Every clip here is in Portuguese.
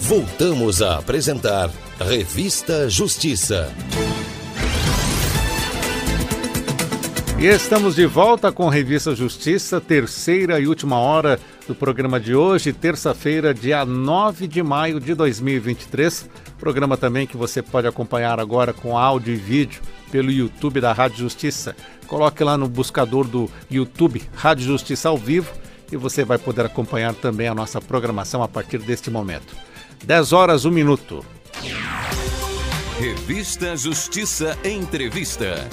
Voltamos a apresentar Revista Justiça. E estamos de volta com Revista Justiça, terceira e última hora do programa de hoje, terça-feira, dia 9 de maio de 2023. Programa também que você pode acompanhar agora com áudio e vídeo pelo YouTube da Rádio Justiça. Coloque lá no buscador do YouTube Rádio Justiça ao vivo e você vai poder acompanhar também a nossa programação a partir deste momento. 10 horas, 1 minuto. Revista Justiça Entrevista.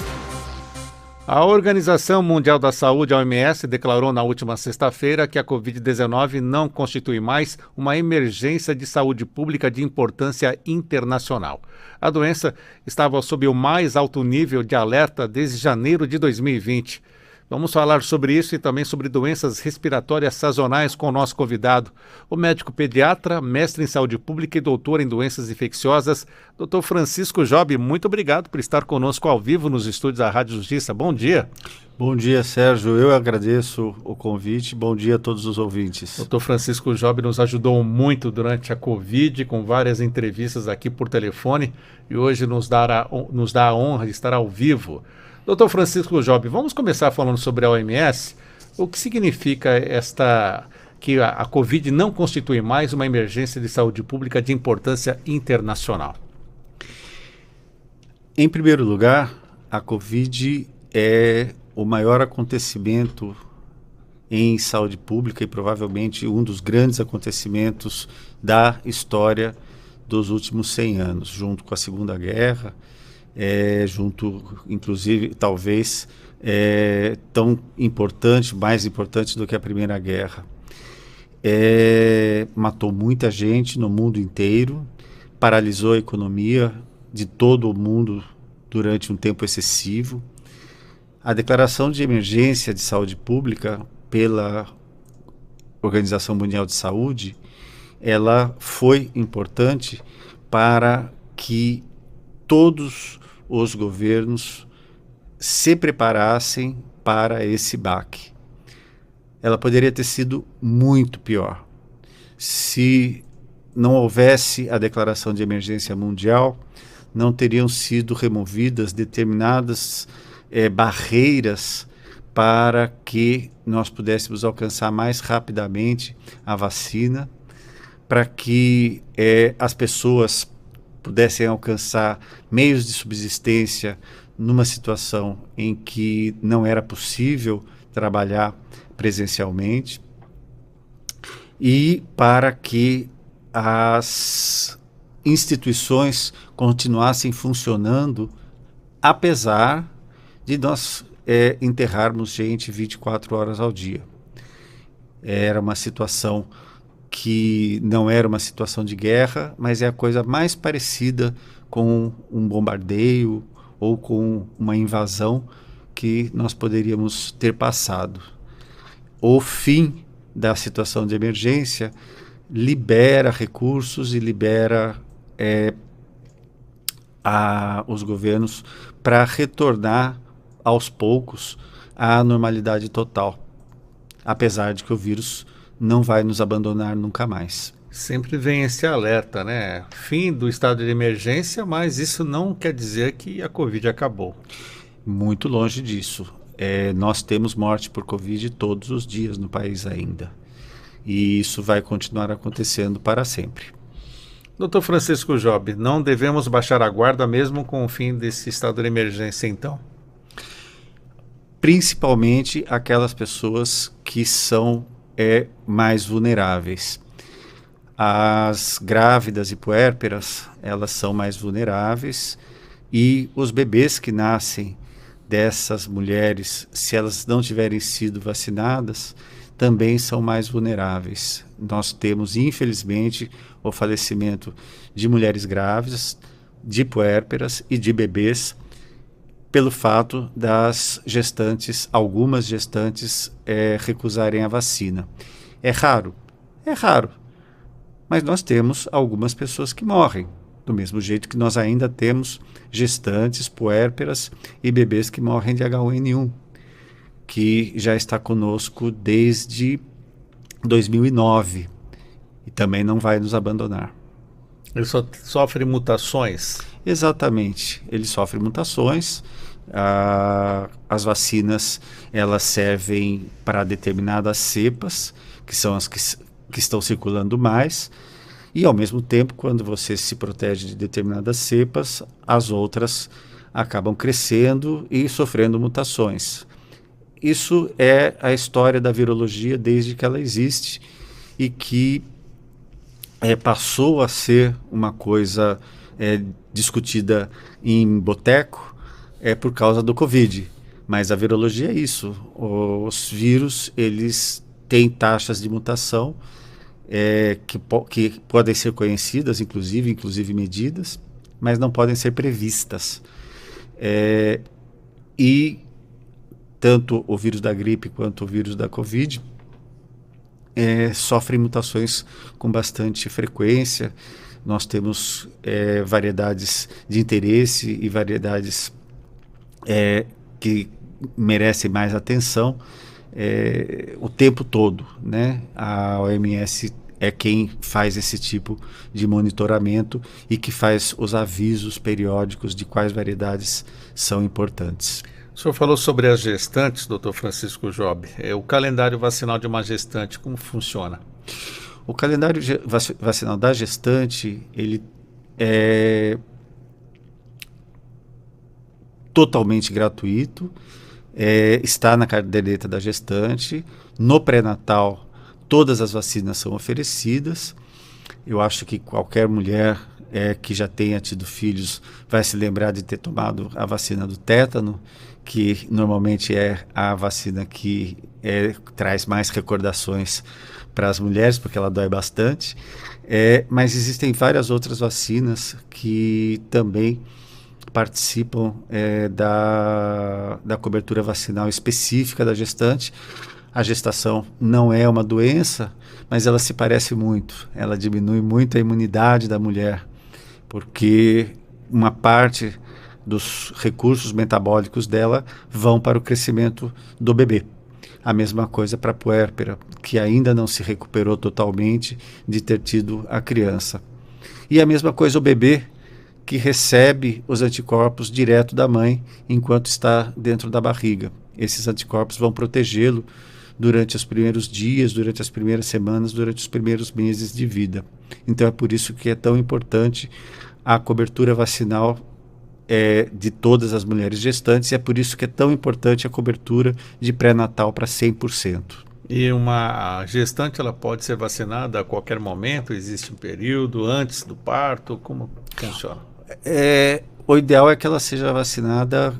A Organização Mundial da Saúde, a OMS, declarou na última sexta-feira que a Covid-19 não constitui mais uma emergência de saúde pública de importância internacional. A doença estava sob o mais alto nível de alerta desde janeiro de 2020. Vamos falar sobre isso e também sobre doenças respiratórias sazonais com o nosso convidado, o médico pediatra, mestre em saúde pública e doutor em doenças infecciosas, Dr. Francisco Job. Muito obrigado por estar conosco ao vivo nos estúdios da Rádio Justiça. Bom dia. Bom dia, Sérgio. Eu agradeço o convite. Bom dia a todos os ouvintes. Dr. Francisco Job nos ajudou muito durante a Covid, com várias entrevistas aqui por telefone, e hoje nos dá a honra de estar ao vivo. Dr. Francisco Job, vamos começar falando sobre a OMS. O que significa que a Covid não constitui mais uma emergência de saúde pública de importância internacional? Em primeiro lugar, a Covid é o maior acontecimento em saúde pública e provavelmente um dos grandes acontecimentos da história dos últimos 100 anos, junto com a Segunda Guerra, junto, inclusive, talvez, tão importante, mais importante do que a Primeira Guerra. Matou muita gente no mundo inteiro, paralisou a economia de todo o mundo durante um tempo excessivo. A declaração de emergência de saúde pública pela Organização Mundial de Saúde, ela foi importante para que todos os governos se preparassem para esse baque. Ela poderia ter sido muito pior. Se não houvesse a declaração de emergência mundial, não teriam sido removidas determinadas barreiras para que nós pudéssemos alcançar mais rapidamente a vacina, para que as pessoas pudessem alcançar meios de subsistência numa situação em que não era possível trabalhar presencialmente, e para que as instituições continuassem funcionando, apesar de nós enterrarmos gente 24 horas ao dia. Era uma situação que não era uma situação de guerra, mas é a coisa mais parecida com um bombardeio ou com uma invasão que nós poderíamos ter passado. O fim da situação de emergência libera recursos e libera os governos para retornar aos poucos à normalidade total, apesar de que o vírus não vai nos abandonar nunca mais. Sempre vem esse alerta, né? Fim do estado de emergência, mas isso não quer dizer que a Covid acabou. Muito longe disso. Nós temos morte por Covid todos os dias no país ainda. E isso vai continuar acontecendo para sempre. Dr. Francisco Job, não devemos baixar a guarda mesmo com o fim desse estado de emergência, então? Principalmente aquelas pessoas que são mais vulneráveis. As grávidas e puérperas, elas são mais vulneráveis, e os bebês que nascem dessas mulheres, se elas não tiverem sido vacinadas, também são mais vulneráveis. Nós temos, infelizmente, o falecimento de mulheres grávidas, de puérperas e de bebês, pelo fato das gestantes, algumas gestantes, recusarem a vacina. É raro, mas nós temos algumas pessoas que morrem, do mesmo jeito que nós ainda temos gestantes, puérperas e bebês que morrem de H1N1, que já está conosco desde 2009 e também não vai nos abandonar. Ele só sofre mutações. Exatamente, ele sofre mutações. As vacinas, elas servem para determinadas cepas, que são as que estão circulando mais, e ao mesmo tempo, quando você se protege de determinadas cepas, as outras acabam crescendo e sofrendo mutações. Isso é a história da virologia desde que ela existe e que passou a ser uma coisa discutida em boteco por causa do Covid. Mas a virologia é isso. Os vírus, eles têm taxas de mutação que podem ser conhecidas, inclusive medidas, mas não podem ser previstas. E tanto o vírus da gripe quanto o vírus da Covid sofrem mutações com bastante frequência. Nós temos variedades de interesse e variedades que merecem mais atenção o tempo todo, né? A OMS é quem faz esse tipo de monitoramento e que faz os avisos periódicos de quais variedades são importantes. O senhor falou sobre as gestantes, doutor Francisco Job. O calendário vacinal de uma gestante, como funciona? O calendário vacinal da gestante, ele é totalmente gratuito, está na caderneta da gestante. No pré-natal, todas as vacinas são oferecidas. Eu acho que qualquer mulher que já tenha tido filhos vai se lembrar de ter tomado a vacina do tétano, que normalmente é a vacina que traz mais recordações para as mulheres, porque ela dói bastante. Mas existem várias outras vacinas que também participam da cobertura vacinal específica da gestante. A gestação não é uma doença, mas ela se parece muito. Ela diminui muito a imunidade da mulher, porque uma parte dos recursos metabólicos dela vão para o crescimento do bebê. A mesma coisa para a puérpera, que ainda não se recuperou totalmente de ter tido a criança. E a mesma coisa o bebê, que recebe os anticorpos direto da mãe enquanto está dentro da barriga. Esses anticorpos vão protegê-lo durante os primeiros dias, durante as primeiras semanas, durante os primeiros meses de vida. Então é por isso que é tão importante a cobertura vacinal de todas as mulheres gestantes, e é por isso que é tão importante a cobertura de pré-natal para 100%. E uma gestante, ela pode ser vacinada a qualquer momento? Existe um período antes do parto? Como funciona? O ideal é que ela seja vacinada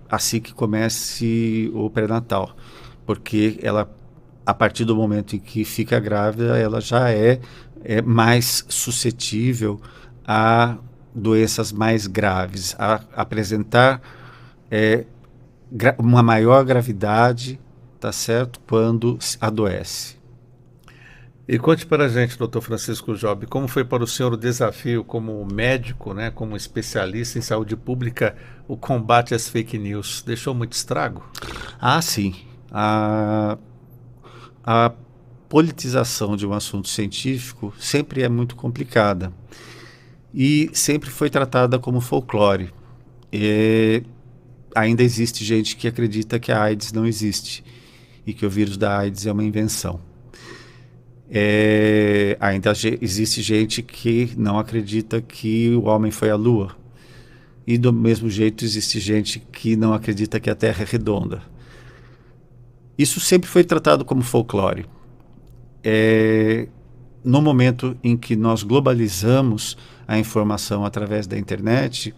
assim que comece o pré-natal, porque ela, a partir do momento em que fica grávida, ela já é mais suscetível a doenças mais graves, a apresentar uma maior gravidade, tá certo, quando adoece. E conte para a gente, doutor Francisco Job, como foi para o senhor o desafio como médico, né, como especialista em saúde pública, o combate às fake news? Deixou muito estrago? Ah, sim. A politização de um assunto científico sempre é muito complicada e sempre foi tratada como folclore. Ainda existe gente que acredita que a AIDS não existe e que o vírus da AIDS é uma invenção. Ainda existe gente que não acredita que o homem foi à Lua. E do mesmo jeito existe gente que não acredita que a Terra é redonda. Isso sempre foi tratado como folclore. No momento em que nós globalizamos a informação através da internet,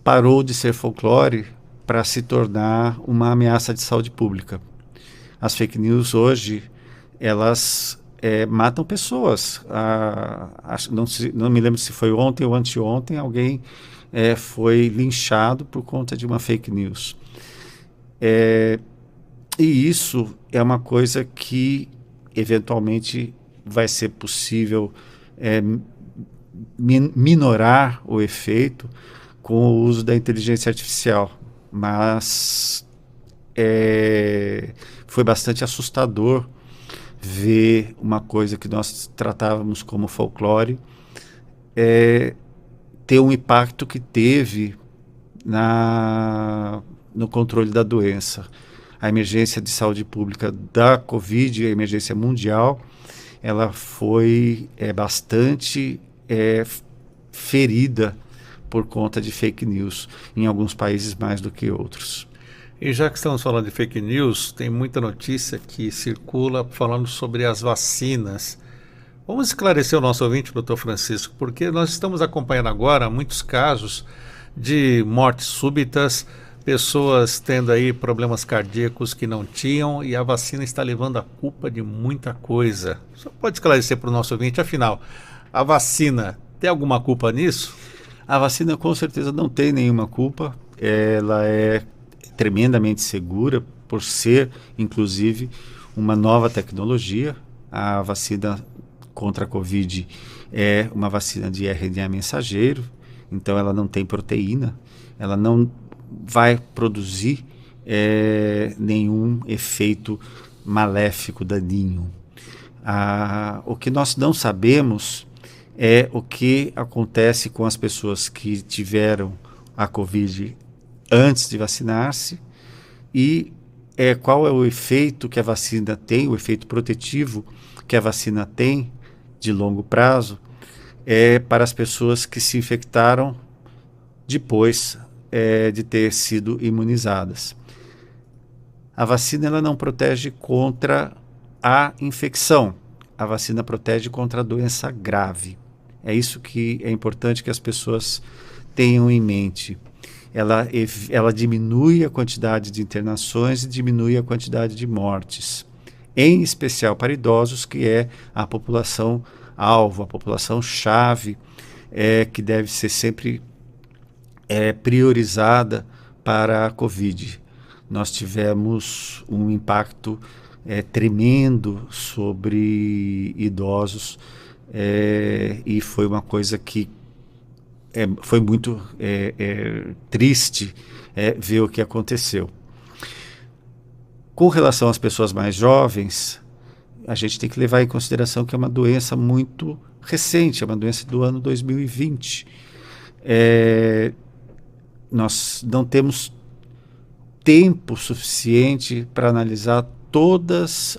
parou de ser folclore para se tornar uma ameaça de saúde pública. As fake news hoje, elas matam pessoas. Não me lembro se foi ontem ou anteontem, alguém foi linchado por conta de uma fake news. E isso é uma coisa que eventualmente vai ser possível minorar o efeito com o uso da inteligência artificial, mas foi bastante assustador ver uma coisa que nós tratávamos como folclore ter um impacto que teve no controle da doença. A emergência de saúde pública da Covid, a emergência mundial, ela foi bastante ferida por conta de fake news, em alguns países mais do que outros. E já que estamos falando de fake news, tem muita notícia que circula falando sobre as vacinas. Vamos esclarecer o nosso ouvinte, doutor Francisco, porque nós estamos acompanhando agora muitos casos de mortes súbitas, pessoas tendo aí problemas cardíacos que não tinham, e a vacina está levando a culpa de muita coisa. Só pode esclarecer para o nosso ouvinte, afinal, a vacina tem alguma culpa nisso? A vacina com certeza não tem nenhuma culpa, ela é tremendamente segura por ser, inclusive, uma nova tecnologia. A vacina contra a Covid é uma vacina de RNA mensageiro, então ela não tem proteína, ela não vai produzir nenhum efeito maléfico, daninho. O que nós não sabemos é o que acontece com as pessoas que tiveram a Covid antes de vacinar-se e qual é o efeito que a vacina tem, o efeito protetivo que a vacina tem de longo prazo para as pessoas que se infectaram depois de ter sido imunizadas. A vacina ela não protege contra a infecção, a vacina protege contra a doença grave. É isso que é importante que as pessoas tenham em mente. Ela diminui a quantidade de internações e diminui a quantidade de mortes, em especial para idosos, que é a população alvo, a população chave, que deve ser sempre priorizada para a Covid. Nós tivemos um impacto tremendo sobre idosos e foi uma coisa que foi muito triste ver o que aconteceu. Com relação às pessoas mais jovens, a gente tem que levar em consideração que é uma doença muito recente, é uma doença do ano 2020. Nós não temos tempo suficiente para analisar todos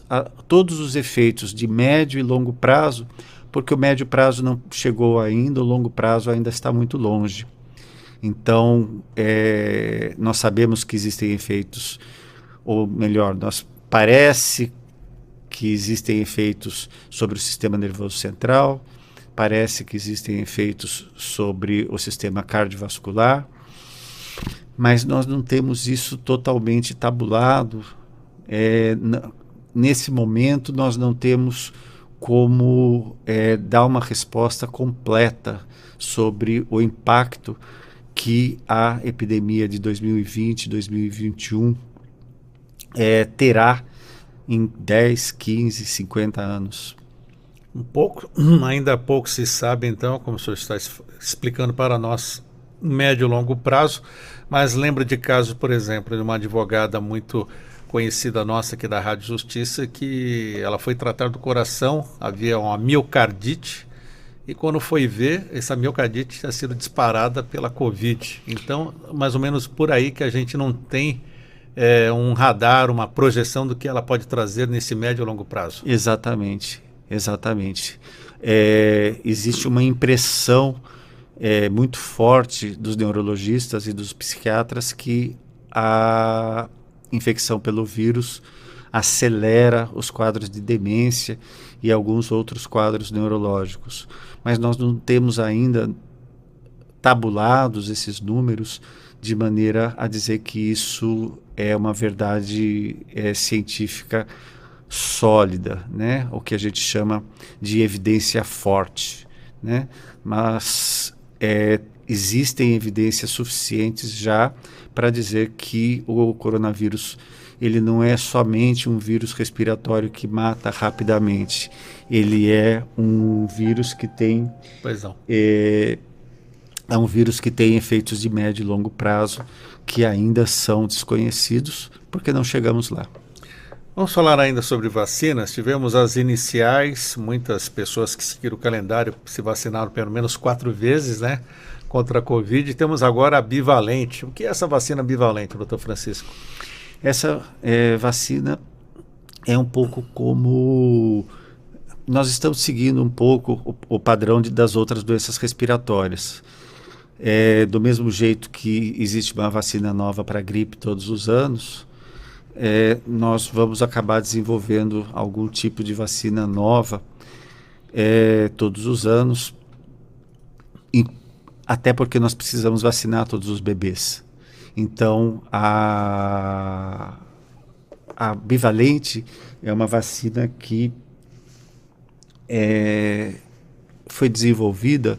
os efeitos de médio e longo prazo, porque o médio prazo não chegou ainda, o longo prazo ainda está muito longe. Então, nós sabemos que existem efeitos, ou melhor, parece que existem efeitos sobre o sistema nervoso central, parece que existem efeitos sobre o sistema cardiovascular, mas nós não temos isso totalmente tabulado. Nesse momento, nós não temos como dar uma resposta completa sobre o impacto que a epidemia de 2020, 2021 terá em 10, 15, 50 anos. Ainda pouco se sabe, então, como o senhor está explicando para nós, médio e longo prazo, mas lembra de casos, por exemplo, de uma advogada muito conhecida nossa aqui da Rádio Justiça, que ela foi tratar do coração, havia uma miocardite, e quando foi ver, essa miocardite tinha sido disparada pela Covid. Então, mais ou menos por aí que a gente não tem um radar, uma projeção do que ela pode trazer nesse médio e longo prazo. Exatamente. Existe uma impressão muito forte dos neurologistas e dos psiquiatras que a infecção pelo vírus acelera os quadros de demência e alguns outros quadros neurológicos. Mas nós não temos ainda tabulados esses números de maneira a dizer que isso é uma verdade científica sólida, né? O que a gente chama de evidência forte, né? Mas existem evidências suficientes já para dizer que o coronavírus ele não é somente um vírus respiratório que mata rapidamente. Ele é um vírus que tem um vírus que tem efeitos de médio e longo prazo que ainda são desconhecidos porque não chegamos lá. Vamos falar ainda sobre vacinas. Tivemos as iniciais, muitas pessoas que seguiram o calendário se vacinaram pelo menos 4 vezes, né, contra a Covid. Temos agora a bivalente. O que é essa vacina bivalente, doutor Francisco? Essa vacina é um pouco como... Nós estamos seguindo um pouco o padrão das outras doenças respiratórias. Do mesmo jeito que existe uma vacina nova para a gripe todos os anos, nós vamos acabar desenvolvendo algum tipo de vacina nova todos os anos, até porque nós precisamos vacinar todos os bebês. Então, a bivalente é uma vacina que foi desenvolvida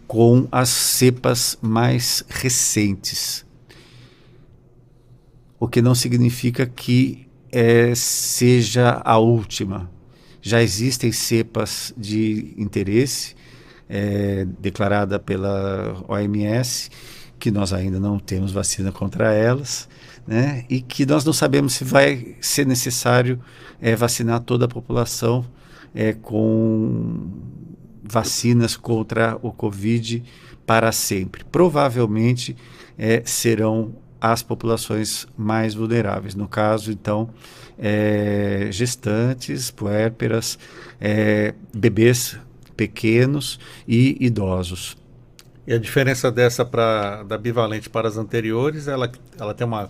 com as cepas mais recentes, o que não significa que seja a última. Já existem cepas de interesse declarada pela OMS, que nós ainda não temos vacina contra elas, né? E que nós não sabemos se vai ser necessário vacinar toda a população com vacinas contra o Covid para sempre. Provavelmente serão as populações mais vulneráveis. No caso, então, gestantes, puérperas, bebês pequenos e idosos. E a diferença dessa da bivalente para as anteriores, ela tem uma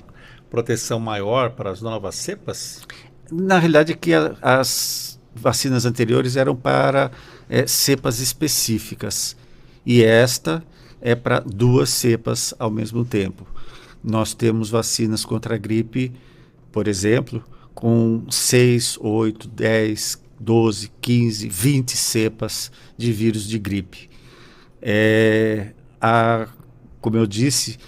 proteção maior para as novas cepas? Na realidade, que as vacinas anteriores eram para cepas específicas, e esta é para 2 cepas ao mesmo tempo. Nós temos vacinas contra a gripe, por exemplo, com 6, 8, 10, 12, 15, 20 cepas de vírus de gripe. Como eu disse,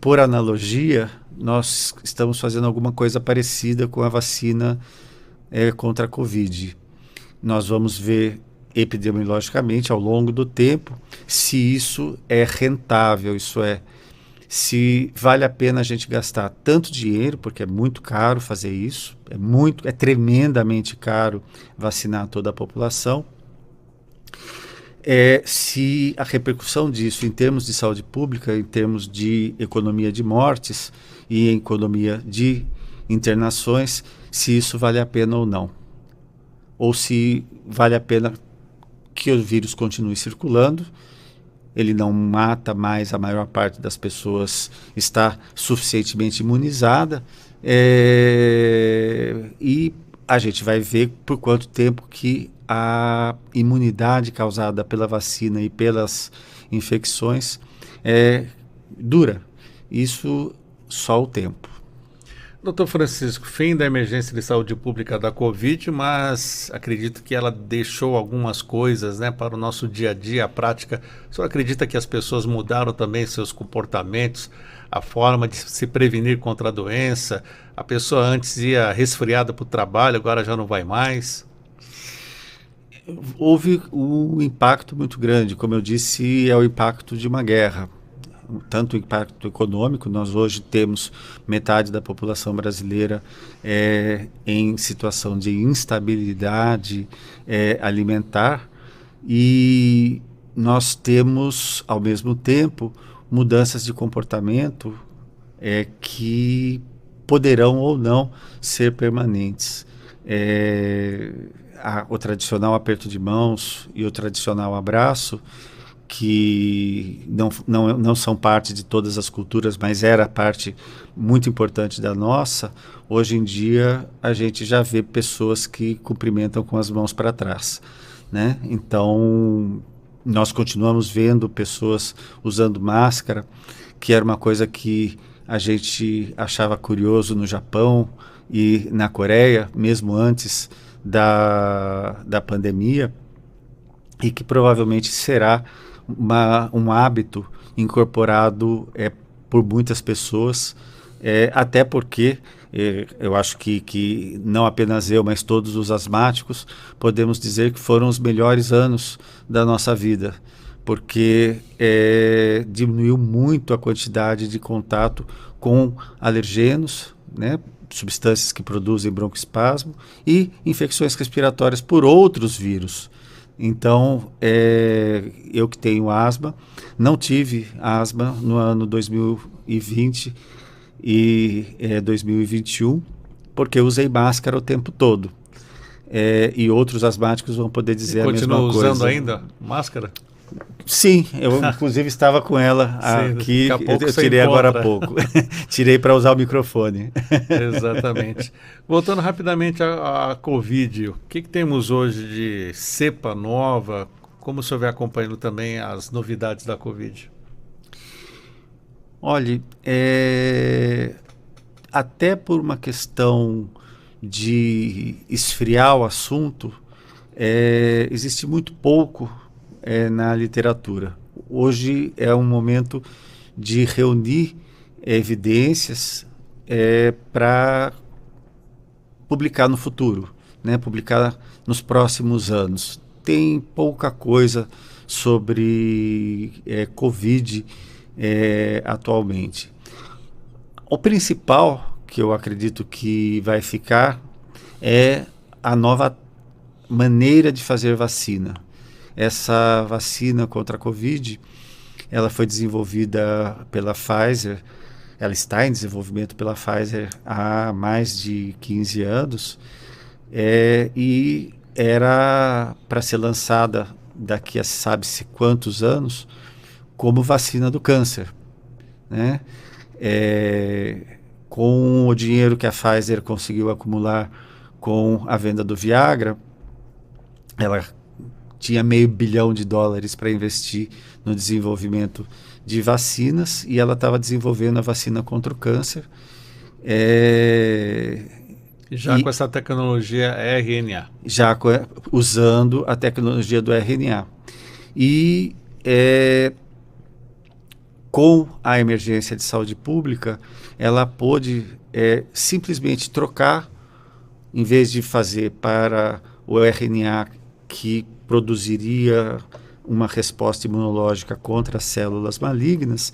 por analogia, nós estamos fazendo alguma coisa parecida com a vacina contra a Covid. Nós vamos ver epidemiologicamente ao longo do tempo se isso é rentável, isso é, se vale a pena a gente gastar tanto dinheiro, porque é muito caro fazer isso, é tremendamente caro vacinar toda a população, se a repercussão disso em termos de saúde pública, em termos de economia de mortes e economia de internações, se isso vale a pena ou não. Ou se vale a pena que o vírus continue circulando, ele não mata mais, a maior parte das pessoas está suficientemente imunizada, e a gente vai ver por quanto tempo que a imunidade causada pela vacina e pelas infecções dura. Isso só o tempo. Doutor Francisco, fim da emergência de saúde pública da Covid, mas acredito que ela deixou algumas coisas, né, para o nosso dia a dia, a prática. O senhor acredita que as pessoas mudaram também seus comportamentos, a forma de se prevenir contra a doença? A pessoa antes ia resfriada para o trabalho, agora já não vai mais? Houve um impacto muito grande, como eu disse, é o impacto de uma guerra. Tanto o impacto econômico, nós hoje temos metade da população brasileira em situação de instabilidade alimentar, e nós temos, ao mesmo tempo, mudanças de comportamento que poderão ou não ser permanentes. O tradicional aperto de mãos e o tradicional abraço, que não são parte de todas as culturas, mas era parte muito importante da nossa, hoje em dia a gente já vê pessoas que cumprimentam com as mãos para trás, né? Então, nós continuamos vendo pessoas usando máscara, que era uma coisa que a gente achava curioso no Japão e na Coreia, mesmo antes da pandemia, e que provavelmente será um hábito incorporado por muitas pessoas, até porque eu acho que não apenas eu, mas todos os asmáticos podemos dizer que foram os melhores anos da nossa vida, porque diminuiu muito a quantidade de contato com alergenos, né? substâncias que produzem broncoespasmo, e infecções respiratórias por outros vírus. Então, eu que tenho asma, não tive asma no ano 2020 e 2021, porque eu usei máscara o tempo todo. E outros asmáticos vão poder dizer a mesma coisa. Continua usando ainda máscara? Sim, eu inclusive estava com ela aqui, eu tirei agora há pouco. Tirei para usar o microfone. Exatamente. Voltando rapidamente à Covid, o que temos hoje de cepa nova? Como o senhor vem acompanhando também as novidades da Covid? Olha, até por uma questão de esfriar o assunto, existe muito pouco na literatura. Hoje é um momento de reunir evidências para publicar no futuro, né? Publicar nos próximos anos. Tem pouca coisa sobre Covid atualmente. O principal que eu acredito que vai ficar é a nova maneira de fazer vacina. Essa vacina contra a Covid, ela foi desenvolvida pela Pfizer, ela está em desenvolvimento pela Pfizer há mais de 15 anos, e era para ser lançada daqui a sabe-se quantos anos como vacina do câncer, né? Com o dinheiro que a Pfizer conseguiu acumular com a venda do Viagra, ela tinha $500 bilhão para investir no desenvolvimento de vacinas, e ela estava desenvolvendo a vacina contra o câncer. Com essa tecnologia RNA. Usando a tecnologia do RNA. E com a emergência de saúde pública, ela pôde simplesmente trocar, em vez de fazer para o RNA que produziria uma resposta imunológica contra as células malignas,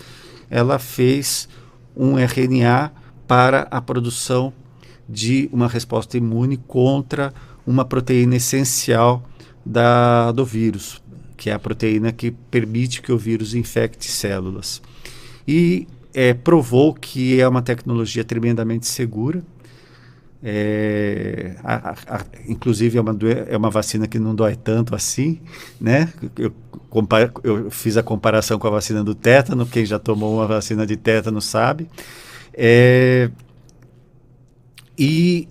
ela fez um RNA para a produção de uma resposta imune contra uma proteína essencial do vírus, que é a proteína que permite que o vírus infecte células. E provou que é uma tecnologia tremendamente segura. Inclusive é uma vacina que não dói tanto assim, né? Eu fiz a comparação com a vacina do tétano. Quem já tomou uma vacina de tétano sabe. E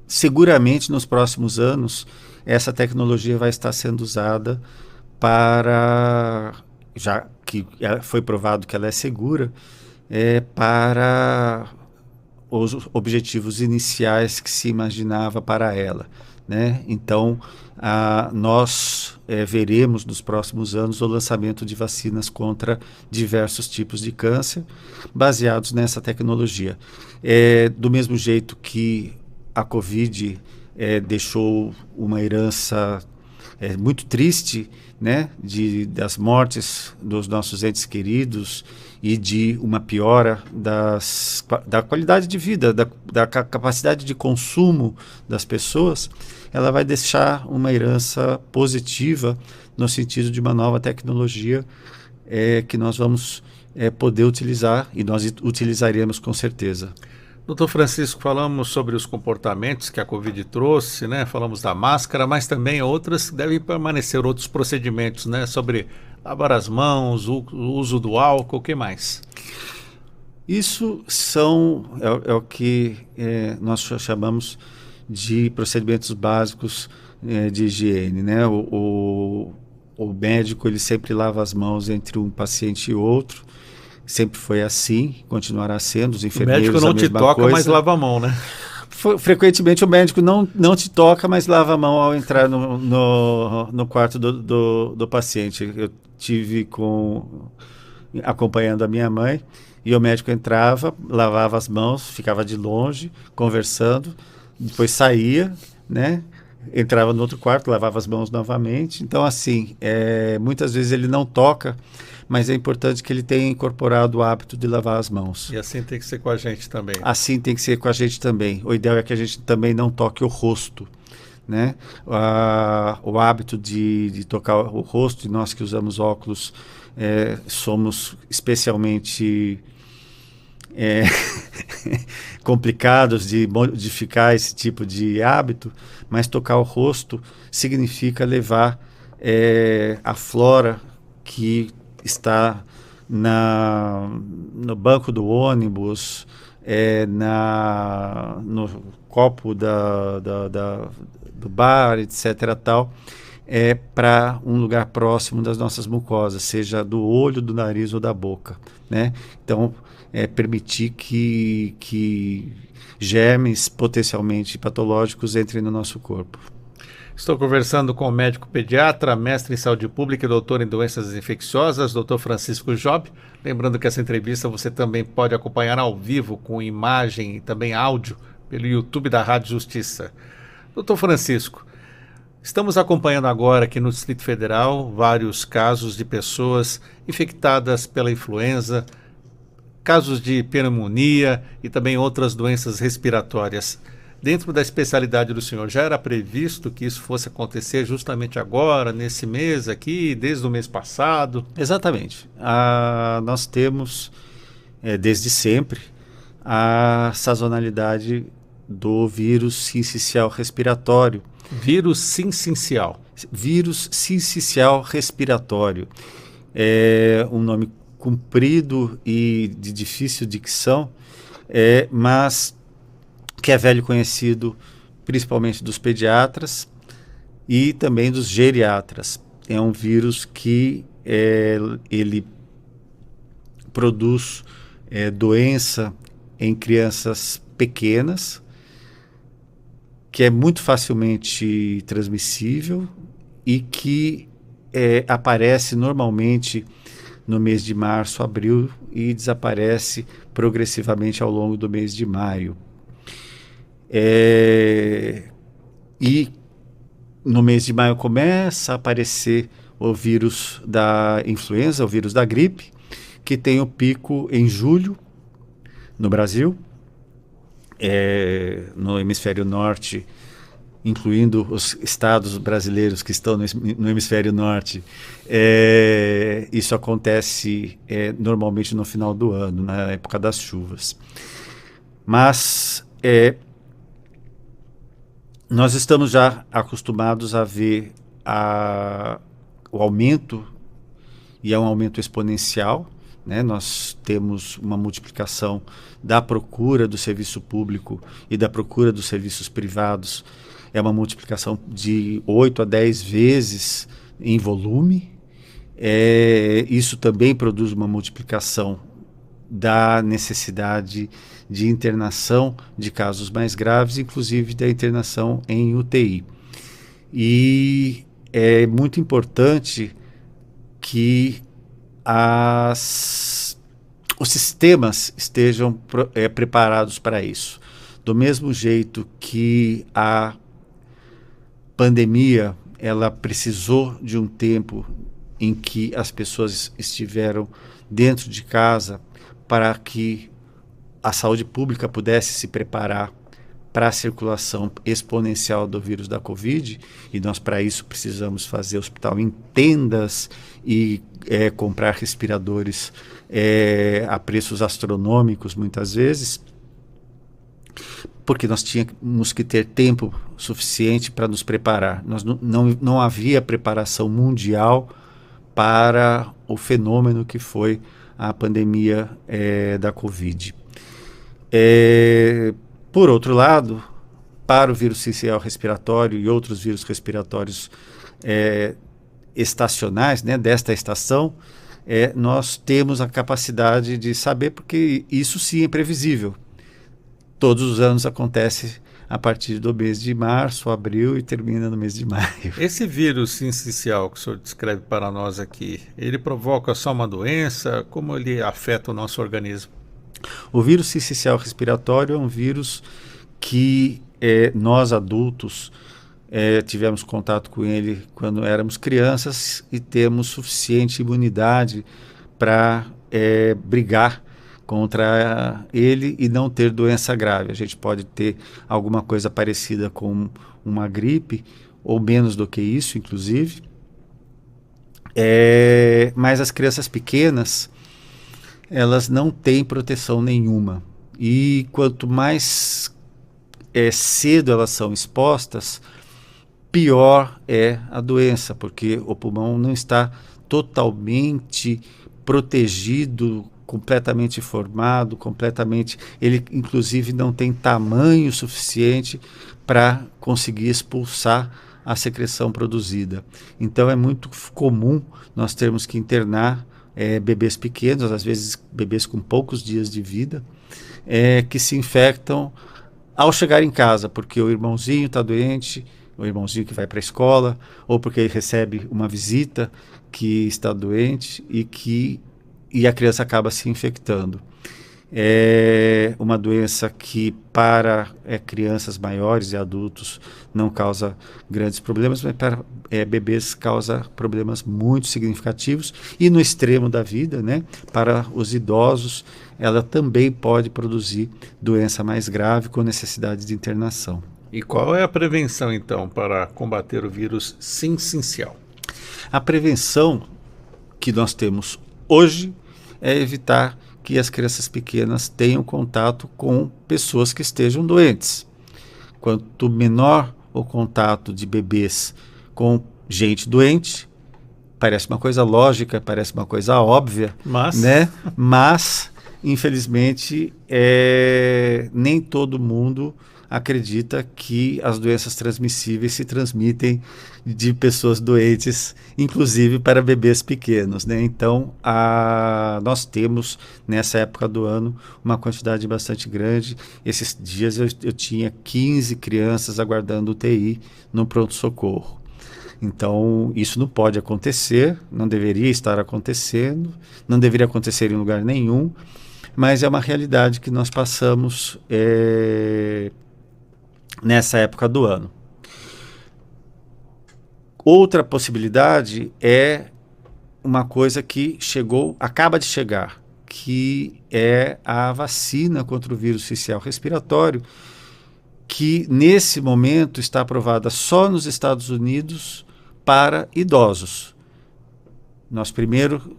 seguramente nos próximos anos essa tecnologia vai estar sendo usada já que foi provado que ela é segura, para os objetivos iniciais que se imaginava para ela, né? Então, nós veremos nos próximos anos o lançamento de vacinas contra diversos tipos de câncer, baseados nessa tecnologia. Do mesmo jeito que a Covid deixou uma herança muito triste, né, das mortes dos nossos entes queridos e de uma piora da qualidade de vida, da capacidade de consumo das pessoas, ela vai deixar uma herança positiva no sentido de uma nova tecnologia que nós vamos poder utilizar, e nós utilizaremos com certeza. Doutor Francisco, falamos sobre os comportamentos que a Covid trouxe, né? Falamos da máscara, mas também outras devem permanecer, outros procedimentos, né? Sobre lavar as mãos, o uso do álcool, o que mais? Isso é o que nós chamamos de procedimentos básicos de higiene, né? O médico, ele sempre lava as mãos entre um paciente e outro. Sempre foi assim, continuará sendo. Os enfermeiros, o médico não te toca, mas lava a mão, né? Frequentemente o médico não te toca, mas lava a mão ao entrar no quarto do paciente. Eu tive acompanhando a minha mãe, e o médico entrava, lavava as mãos, ficava de longe, conversando, depois saía, né? Entrava no outro quarto, lavava as mãos novamente. Então, assim, muitas vezes ele não toca, mas é importante que ele tenha incorporado o hábito de lavar as mãos. E assim tem que ser com a gente também. Assim tem que ser com a gente também. O ideal é que a gente também não toque o rosto, né? O hábito de tocar o rosto, e nós que usamos óculos somos especialmente complicados de modificar esse tipo de hábito, mas tocar o rosto significa levar a flora que está no banco do ônibus, no copo do bar, etc. tal, para um lugar próximo das nossas mucosas, seja do olho, do nariz ou da boca, né? Então, permitir que germes potencialmente patológicos entrem no nosso corpo. Estou conversando com o médico pediatra, mestre em saúde pública e doutor em doenças infecciosas, Dr. Francisco Job. Lembrando que essa entrevista você também pode acompanhar ao vivo, com imagem e também áudio, pelo YouTube da Rádio Justiça. Dr. Francisco, estamos acompanhando agora aqui no Distrito Federal vários casos de pessoas infectadas pela influenza, casos de pneumonia e também outras doenças respiratórias. Dentro da especialidade do senhor, já era previsto que isso fosse acontecer justamente agora, nesse mês aqui, desde o mês passado? Exatamente. Nós temos, desde sempre, a sazonalidade do vírus sincicial respiratório. Vírus sincicial. Vírus sincicial respiratório. É um nome comprido e de difícil dicção, mas que é velho conhecido principalmente dos pediatras e também dos geriatras. É um vírus que ele produz doença em crianças pequenas, que é muito facilmente transmissível e que aparece normalmente no mês de março, abril e desaparece progressivamente ao longo do mês de maio. E no mês de maio começa a aparecer o vírus da influenza, o vírus da gripe, que tem o pico em julho no Brasil, no hemisfério norte, incluindo os estados brasileiros que estão no hemisfério norte. Isso acontece normalmente no final do ano, na época das chuvas. Mas nós estamos já acostumados a ver o aumento, e é um aumento exponencial, né? Nós temos uma multiplicação da procura do serviço público e da procura dos serviços privados, é uma multiplicação de 8 a 10 vezes em volume. Isso também produz uma multiplicação da necessidade de internação de casos mais graves, inclusive da internação em UTI. E é muito importante que os sistemas estejam preparados para isso. Do mesmo jeito que a pandemia ela precisou de um tempo em que as pessoas estiveram dentro de casa para que a saúde pública pudesse se preparar para a circulação exponencial do vírus da Covid, e nós para isso precisamos fazer hospital em tendas e comprar respiradores a preços astronômicos muitas vezes, porque nós tínhamos que ter tempo suficiente para nos preparar. Não havia preparação mundial para o fenômeno que foi a pandemia da Covid. Por outro lado, para o vírus sincicial respiratório e outros vírus respiratórios estacionais, né, desta estação, nós temos a capacidade de saber, porque isso sim é previsível. Todos os anos acontece a partir do mês de março, abril e termina no mês de maio. Esse vírus sincicial que o senhor descreve para nós aqui, ele provoca só uma doença? Como ele afeta o nosso organismo? O vírus sincicial respiratório é um vírus que nós adultos tivemos contato com ele quando éramos crianças e temos suficiente imunidade para brigar contra ele e não ter doença grave. A gente pode ter alguma coisa parecida com uma gripe, ou menos do que isso, inclusive. Mas as crianças pequenas, elas não têm proteção nenhuma. E quanto mais cedo elas são expostas, pior é a doença, porque o pulmão não está totalmente protegido, completamente formado, ele inclusive não tem tamanho suficiente para conseguir expulsar a secreção produzida. Então é muito comum nós termos que internar bebês pequenos, às vezes bebês com poucos dias de vida, que se infectam ao chegar em casa, porque o irmãozinho está doente, o irmãozinho que vai para a escola, ou porque ele recebe uma visita que está doente e a criança acaba se infectando. É uma doença que para crianças maiores e adultos não causa grandes problemas, mas para bebês causa problemas muito significativos, e no extremo da vida, né, para os idosos, ela também pode produzir doença mais grave com necessidade de internação. E qual é a prevenção, então, para combater o vírus sincicial? A prevenção que nós temos hoje é evitar que as crianças pequenas tenham contato com pessoas que estejam doentes. Quanto menor o contato de bebês com gente doente, parece uma coisa lógica, parece uma coisa óbvia, né? Mas, infelizmente, nem todo mundo acredita que as doenças transmissíveis se transmitem de pessoas doentes, inclusive para bebês pequenos, né? Então, nós temos, nessa época do ano, uma quantidade bastante grande. Esses dias eu tinha 15 crianças aguardando UTI no pronto-socorro. Então, isso não pode acontecer, não deveria estar acontecendo, não deveria acontecer em lugar nenhum, mas é uma realidade que nós passamos nessa época do ano. Outra possibilidade é uma coisa que acaba de chegar, que é a vacina contra o vírus sincicial respiratório, que nesse momento está aprovada só nos Estados Unidos para idosos. Nós primeiro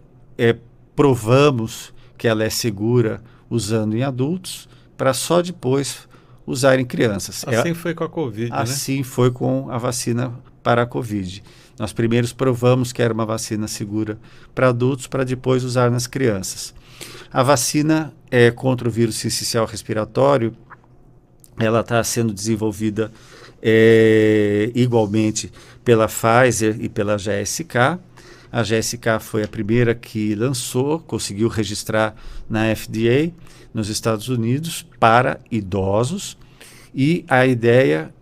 provamos que ela é segura usando em adultos, para só depois usar em crianças. Assim foi com a Covid, assim, né? Foi com a vacina para a Covid. Nós primeiros provamos que era uma vacina segura para adultos, para depois usar nas crianças. A vacina contra o vírus sincicial respiratório, ela está sendo desenvolvida igualmente pela Pfizer e pela GSK. A GSK foi a primeira que lançou, conseguiu registrar na FDA nos Estados Unidos para idosos, e a ideia,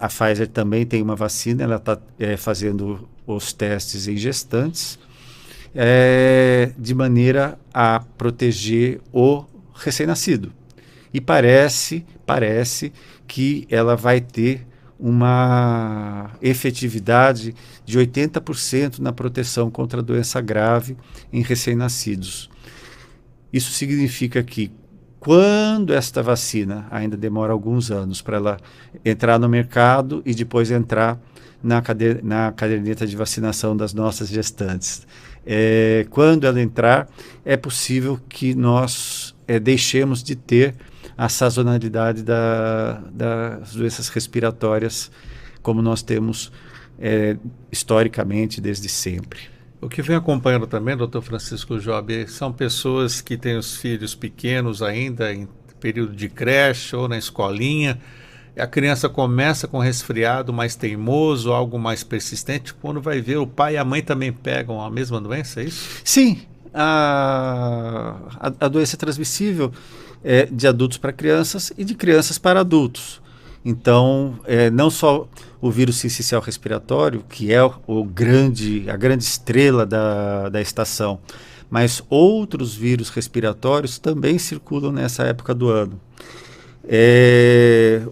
a Pfizer também tem uma vacina, ela está fazendo os testes em gestantes, de maneira a proteger o recém-nascido. E parece que ela vai ter uma efetividade de 80% na proteção contra a doença grave em recém-nascidos. Isso significa que quando esta vacina, ainda demora alguns anos para ela entrar no mercado e depois entrar na caderneta de vacinação das nossas gestantes, quando ela entrar, é possível que nós deixemos de ter a sazonalidade das doenças respiratórias, como nós temos historicamente desde sempre. O que vem acompanhando também, doutor Francisco Job, são pessoas que têm os filhos pequenos ainda, em período de creche ou na escolinha. A criança começa com resfriado mais teimoso, algo mais persistente. Quando vai ver, o pai e a mãe também pegam a mesma doença, é isso? Sim, a doença é transmissível de adultos para crianças e de crianças para adultos. Então, não só o vírus sincicial respiratório, que é a grande estrela da estação, mas outros vírus respiratórios também circulam nessa época do ano.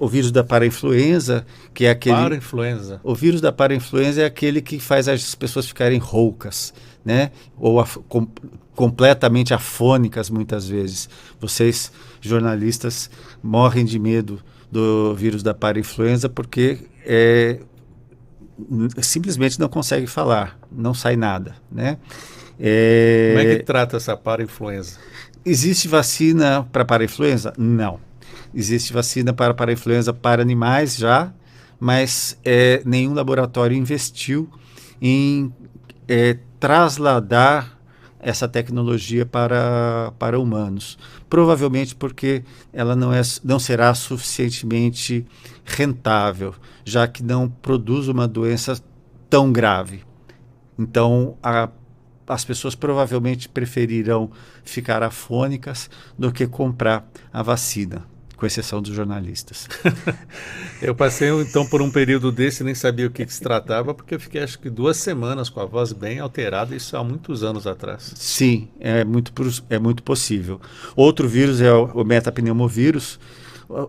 O vírus da parainfluenza, que é aquele... Parainfluenza. O vírus da parainfluenza é aquele que faz as pessoas ficarem roucas, né? Ou completamente afônicas muitas vezes. Vocês, jornalistas, morrem de medo do vírus da parainfluenza porque simplesmente não consegue falar, não sai nada, né? Como é que trata essa parainfluenza? Existe vacina para parainfluenza? Não. Existe vacina para parainfluenza para animais já, mas nenhum laboratório investiu em trasladar essa tecnologia para humanos. Provavelmente porque ela não será suficientemente rentável, já que não produz uma doença tão grave. Então, as pessoas provavelmente preferirão ficar afônicas do que comprar a vacina, com exceção dos jornalistas. Eu passei então por um período desse e nem sabia o que se tratava, porque eu fiquei acho que 2 semanas com a voz bem alterada, isso há muitos anos atrás. Sim, é muito possível. Outro vírus é o metapneumovírus.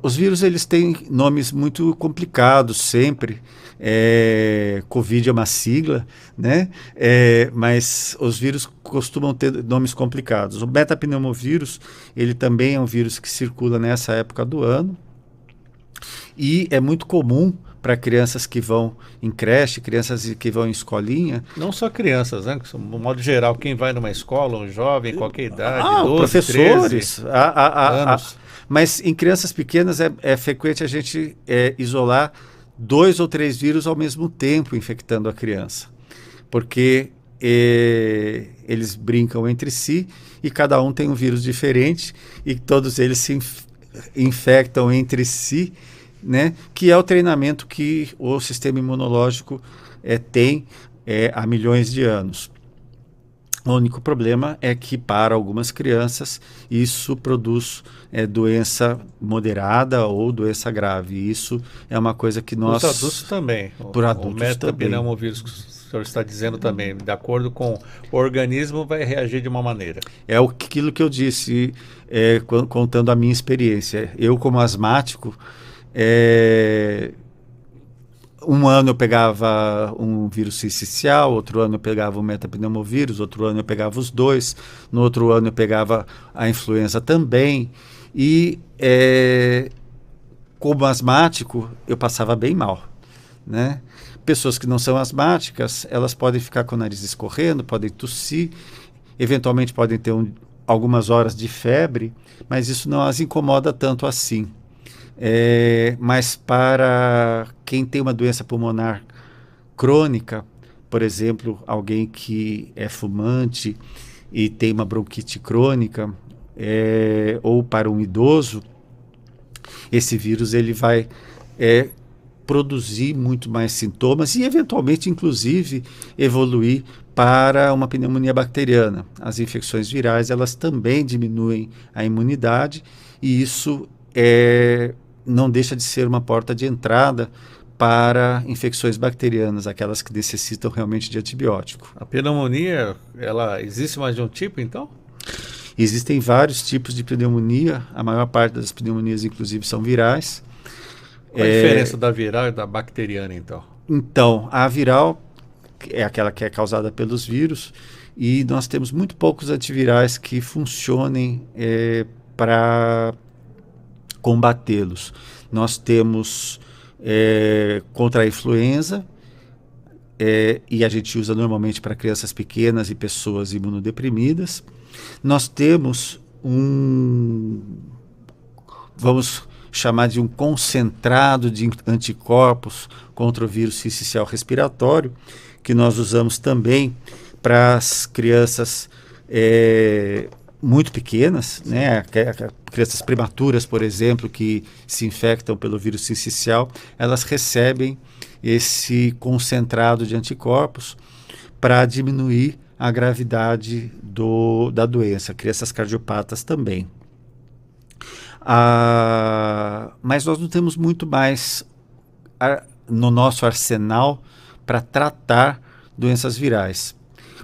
Os vírus eles têm nomes muito complicados sempre. Covid é uma sigla, né? Mas os vírus costumam ter nomes complicados. O metapneumovírus ele também é um vírus que circula nessa época do ano e é muito comum para crianças que vão em creche, crianças que vão em escolinha. Não só crianças, né? No modo geral, quem vai numa escola, um jovem, qualquer idade, 12, professores, 13 anos. Mas em crianças pequenas é frequente a gente isolar 2 ou 3 vírus ao mesmo tempo infectando a criança, porque eles brincam entre si e cada um tem um vírus diferente e todos eles se infectam entre si, né? Que é o treinamento que o sistema imunológico tem há milhões de anos. O único problema é que para algumas crianças isso produz doença moderada ou doença grave. Isso é uma coisa que nós... Os adultos também. Por adultos o metapneumovírus que o senhor está dizendo também, de acordo com o organismo, vai reagir de uma maneira. É aquilo que eu disse, contando a minha experiência. Eu, como asmático, um ano eu pegava um vírus sincicial, outro ano eu pegava o metapneumovírus, outro ano eu pegava os dois, no outro ano eu pegava a influenza também. E como asmático, eu passava bem mal, né? Pessoas que não são asmáticas, elas podem ficar com o nariz escorrendo, podem tossir, eventualmente podem ter algumas horas de febre, mas isso não as incomoda tanto assim. Mas para quem tem uma doença pulmonar crônica, por exemplo, alguém que é fumante e tem uma bronquite crônica, ou para um idoso, esse vírus ele vai produzir muito mais sintomas e eventualmente, inclusive, evoluir para uma pneumonia bacteriana. As infecções virais elas também diminuem a imunidade e isso não deixa de ser uma porta de entrada para infecções bacterianas, aquelas que necessitam realmente de antibiótico. A pneumonia, ela existe mais de um tipo, então? Existem vários tipos de pneumonia, a maior parte das pneumonias, inclusive, são virais. Qual a diferença da viral e da bacteriana, então? Então, a viral é aquela que é causada pelos vírus e nós temos muito poucos antivirais que funcionem para combatê-los. Nós temos contra a influenza, e a gente usa normalmente para crianças pequenas e pessoas imunodeprimidas. Nós temos vamos chamar de um concentrado de anticorpos contra o vírus sincicial respiratório, que nós usamos também para as crianças muito pequenas, né? Crianças prematuras, por exemplo, que se infectam pelo vírus sincicial, elas recebem esse concentrado de anticorpos para diminuir a gravidade da doença. Crianças cardiopatas também. Mas nós não temos muito mais no nosso arsenal para tratar doenças virais.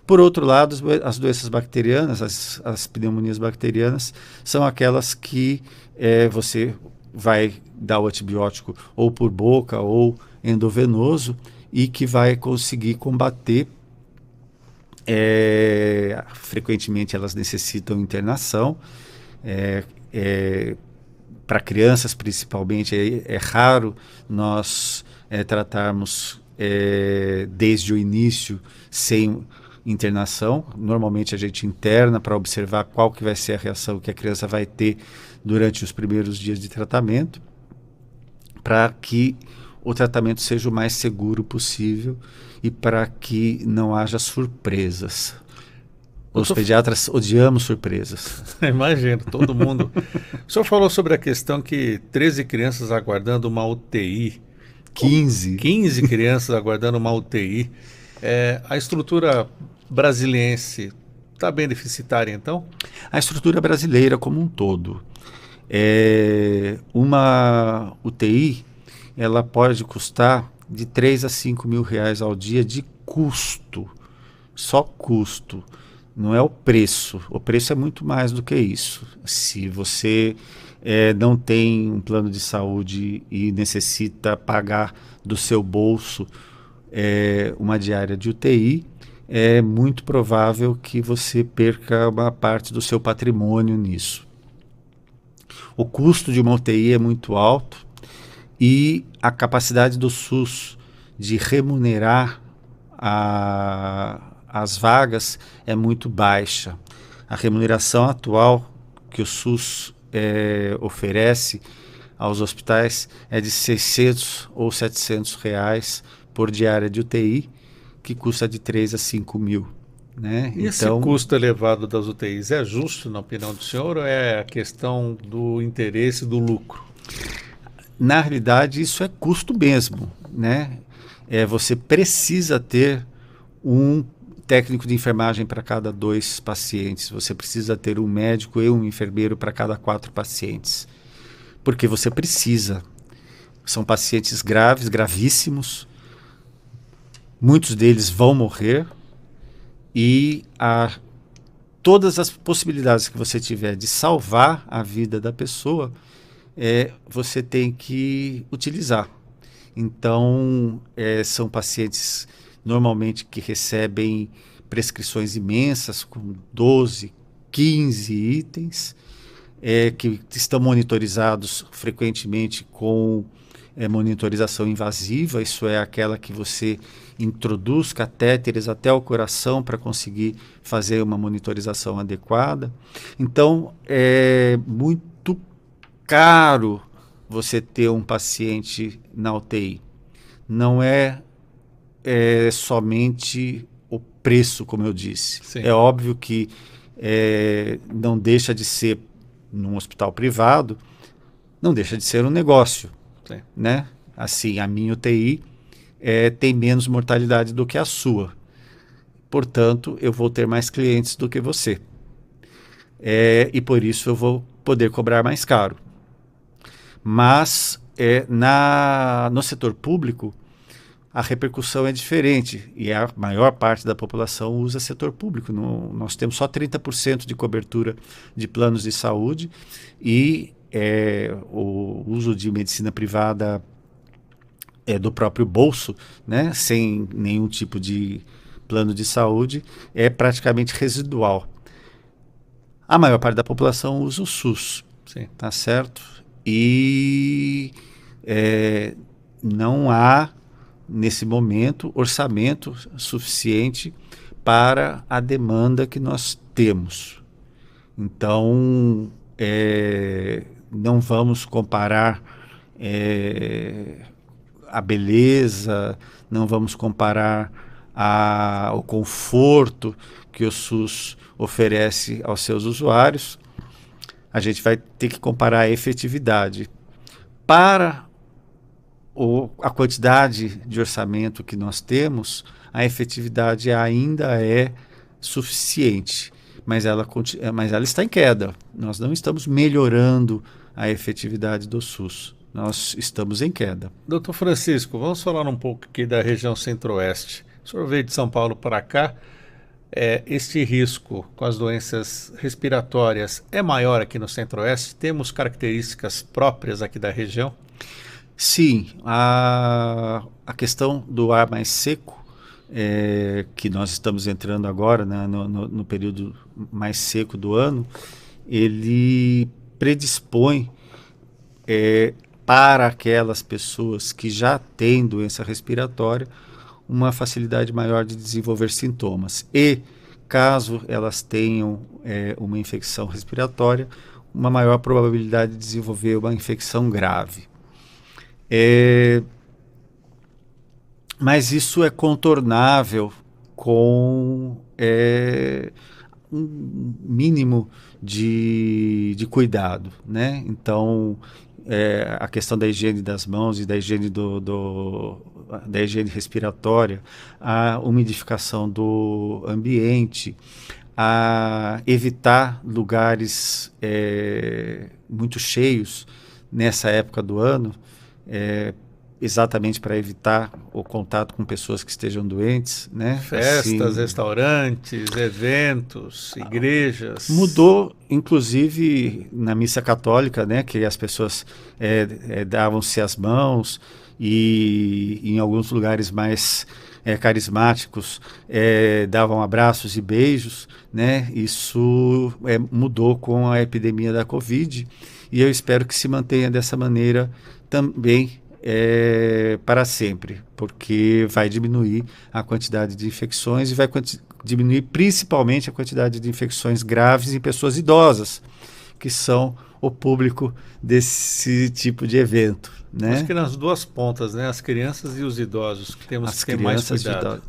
Por outro lado, as doenças bacterianas, as pneumonias bacterianas, são aquelas que você vai dar o antibiótico ou por boca ou endovenoso e que vai conseguir combater Frequentemente elas necessitam internação. Para crianças, principalmente, é raro nós tratarmos desde o início sem internação. Normalmente a gente interna para observar qual que vai ser a reação que a criança vai ter durante os primeiros dias de tratamento, para que o tratamento seja o mais seguro possível e para que não haja surpresas. Os pediatras odiamos surpresas. Imagino, todo mundo. O senhor falou sobre a questão que 13 crianças aguardando uma UTI. 15. 15 crianças aguardando uma UTI. A estrutura brasiliense está bem deficitária, então? A estrutura brasileira como um todo. Uma UTI, ela pode custar de 3 a 5 mil reais ao dia de custo. Só custo. Não é o preço. O preço é muito mais do que isso. Se você não tem um plano de saúde e necessita pagar do seu bolso uma diária de UTI, é muito provável que você perca uma parte do seu patrimônio nisso. O custo de uma UTI é muito alto e a capacidade do SUS de remunerar as vagas é muito baixa. A remuneração atual que o SUS oferece aos hospitais é de 600 ou 700 reais por diária de UTI, que custa de 3 a 5 mil. Né? E esse custo elevado das UTIs é justo, na opinião do senhor, ou é a questão do interesse do lucro? Na realidade, isso é custo mesmo. Né? Você precisa ter um técnico de enfermagem para cada 2 pacientes. Você precisa ter um médico e um enfermeiro para cada 4 pacientes. Porque você precisa. São pacientes graves, gravíssimos. Muitos deles vão morrer. E todas as possibilidades que você tiver de salvar a vida da pessoa, você tem que utilizar. Então, são pacientes normalmente que recebem prescrições imensas, com 12, 15 itens, que estão monitorizados frequentemente com monitorização invasiva. Isso é aquela que você introduz catéteres até o coração para conseguir fazer uma monitorização adequada. Então, é muito caro você ter um paciente na UTI. Não é somente o preço, como eu disse. Sim. É óbvio que não deixa de ser, num hospital privado, não deixa de ser um negócio. Sim. Né? Assim, a minha UTI tem menos mortalidade do que a sua. Portanto, eu vou ter mais clientes do que você. E por isso eu vou poder cobrar mais caro. Mas no setor público, a repercussão é diferente e a maior parte da população usa setor público. Nós temos só 30% de cobertura de planos de saúde e o uso de medicina privada do próprio bolso, né, sem nenhum tipo de plano de saúde, é praticamente residual. A maior parte da população usa o SUS. Sim. Tá certo? E não há, nesse momento, orçamento suficiente para a demanda que nós temos. Então, não vamos comparar a beleza, não vamos comparar o conforto que o SUS oferece aos seus usuários. A gente vai ter que comparar a efetividade. Para a quantidade de orçamento que nós temos, a efetividade ainda é suficiente, mas ela está em queda. Nós não estamos melhorando a efetividade do SUS. Nós estamos em queda. Doutor Francisco, vamos falar um pouco aqui da região centro-oeste. O senhor veio de São Paulo para cá. Este risco com as doenças respiratórias é maior aqui no centro-oeste? Temos características próprias aqui da região? Sim, a questão do ar mais seco que nós estamos entrando agora, né, no período mais seco do ano, ele predispõe para aquelas pessoas que já têm doença respiratória uma facilidade maior de desenvolver sintomas. E, caso elas tenham uma infecção respiratória, uma maior probabilidade de desenvolver uma infecção grave. Mas isso é contornável com um mínimo de cuidado, né? Então, a questão da higiene das mãos e da higiene da higiene respiratória, a umidificação do ambiente, a evitar lugares muito cheios nessa época do ano, exatamente para evitar o contato com pessoas que estejam doentes, né? Festas, restaurantes, eventos, igrejas. Mudou, inclusive, na missa católica, né? Que as pessoas davam-se as mãos e em alguns lugares mais carismáticos davam abraços e beijos, né? Isso mudou com a epidemia da Covid e eu espero que se mantenha dessa maneira também para sempre, porque vai diminuir a quantidade de infecções e vai diminuir principalmente a quantidade de infecções graves em pessoas idosas, que são o público desse tipo de evento, né? Acho que nas duas pontas, né? As crianças e os idosos, que temos que ter mais cuidado.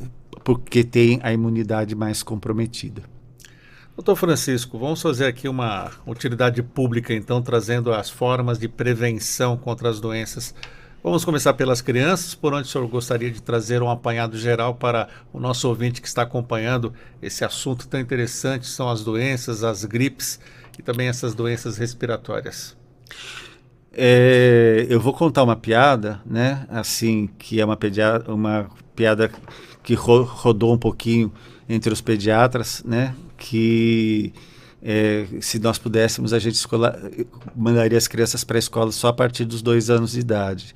Porque tem a imunidade mais comprometida. Doutor Francisco, vamos fazer aqui uma utilidade pública, então, trazendo as formas de prevenção contra as doenças. Vamos começar pelas crianças, por onde o senhor gostaria de trazer um apanhado geral para o nosso ouvinte que está acompanhando esse assunto tão interessante, são as doenças, as gripes e também essas doenças respiratórias. Eu vou contar uma piada, né? Assim, que é uma piada que rodou um pouquinho entre os pediatras, né? Que se nós pudéssemos, a gente mandaria as crianças para a escola só a partir dos 2 anos de idade,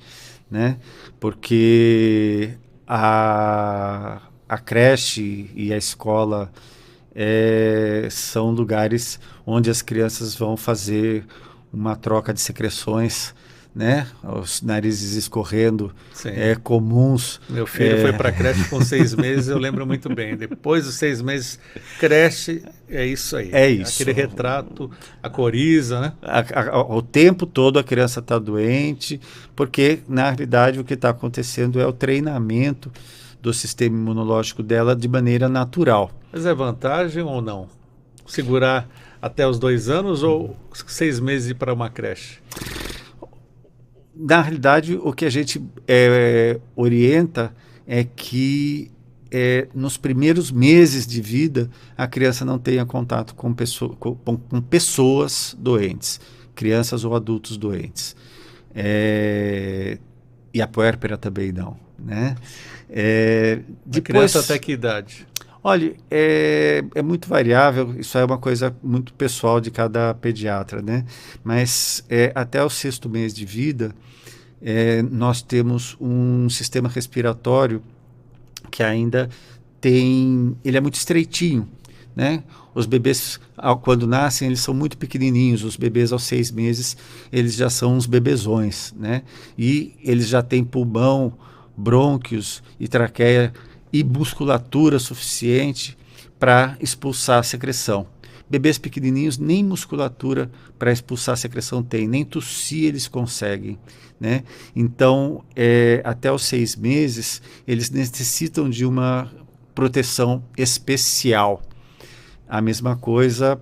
né? Porque a creche e a escola são lugares onde as crianças vão fazer uma troca de secreções, né? Os narizes escorrendo, comuns. Meu filho foi para a creche com 6 meses, eu lembro muito bem. Depois dos 6 meses, creche, é isso aí. É isso. Aquele retrato, a coriza, né? O tempo todo a criança está doente, porque, na realidade, o que está acontecendo é o treinamento do sistema imunológico dela de maneira natural. Mas é vantagem ou não? Segurar até os 2 anos ou 6 meses ir para uma creche? Na realidade, o que a gente orienta é que nos primeiros meses de vida a criança não tenha contato com pessoas doentes, crianças ou adultos doentes. E a puérpera também não, né? Criança até que idade? Olha, é muito variável, isso é uma coisa muito pessoal de cada pediatra, né? Mas até o 6º mês de vida, nós temos um sistema respiratório que ainda ele é muito estreitinho, né? Os bebês, quando nascem, eles são muito pequenininhos, os bebês aos 6 meses, eles já são uns bebezões, né? E eles já têm pulmão, brônquios e traqueia e musculatura suficiente para expulsar a secreção. Bebês pequenininhos nem musculatura para expulsar a secreção tem, nem tossir eles conseguem, né? Então, até os 6 meses, eles necessitam de uma proteção especial. A mesma coisa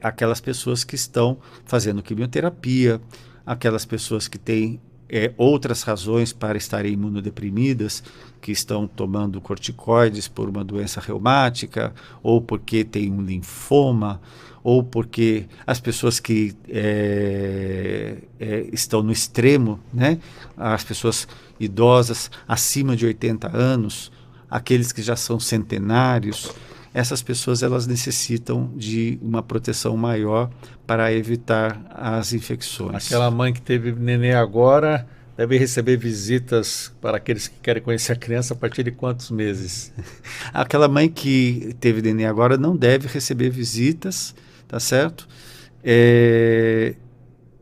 aquelas pessoas que estão fazendo quimioterapia, aquelas pessoas que têm outras razões para estarem imunodeprimidas, que estão tomando corticoides por uma doença reumática, ou porque tem um linfoma, ou porque as pessoas que estão no extremo, né? As pessoas idosas acima de 80 anos, aqueles que já são centenários, essas pessoas elas necessitam de uma proteção maior para evitar as infecções. Aquela mãe que teve nenê agora deve receber visitas para aqueles que querem conhecer a criança a partir de quantos meses? Aquela mãe que teve neném agora não deve receber visitas, tá certo?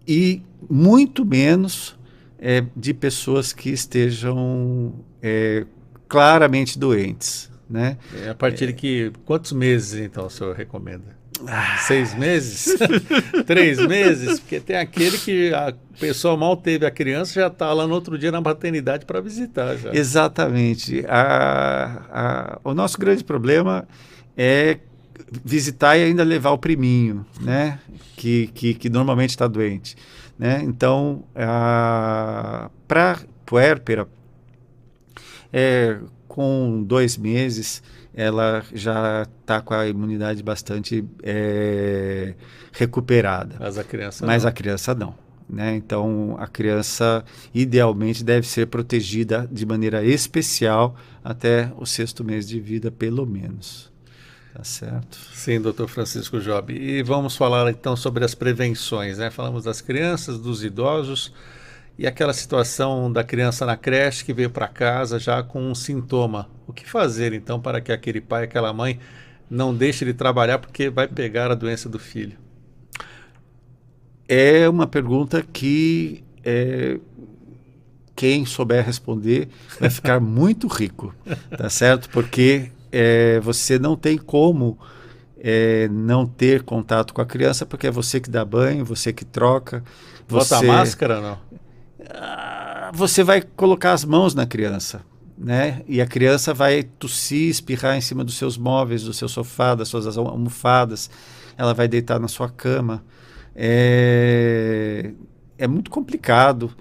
E muito menos de pessoas que estejam claramente doentes, né? A partir de quantos meses, então, o senhor recomenda? 6 meses? 3 meses? Porque tem aquele que a pessoa mal teve a criança, já está lá no outro dia na maternidade para visitar. Já. Exatamente. O nosso grande problema é visitar e ainda levar o priminho, né? Que normalmente está doente, né? Então, para puérpera, com 2 meses, ela já está com a imunidade bastante recuperada. Mas a criança não. Né? Então, a criança idealmente deve ser protegida de maneira especial até o 6º mês de vida, pelo menos. Tá certo? Sim, doutor Francisco Job. E vamos falar então sobre as prevenções, né? Falamos das crianças, dos idosos e aquela situação da criança na creche que veio para casa já com um sintoma. O que fazer então para que aquele pai, aquela mãe não deixe de trabalhar porque vai pegar a doença do filho? É uma pergunta que quem souber responder vai ficar muito rico, tá certo? Porque você não tem como não ter contato com a criança, porque é você que dá banho, você que troca. Bota a máscara, não? Você vai colocar as mãos na criança, né? E a criança vai tossir, espirrar em cima dos seus móveis, do seu sofá, das suas almofadas. Ela vai deitar na sua cama. É muito complicado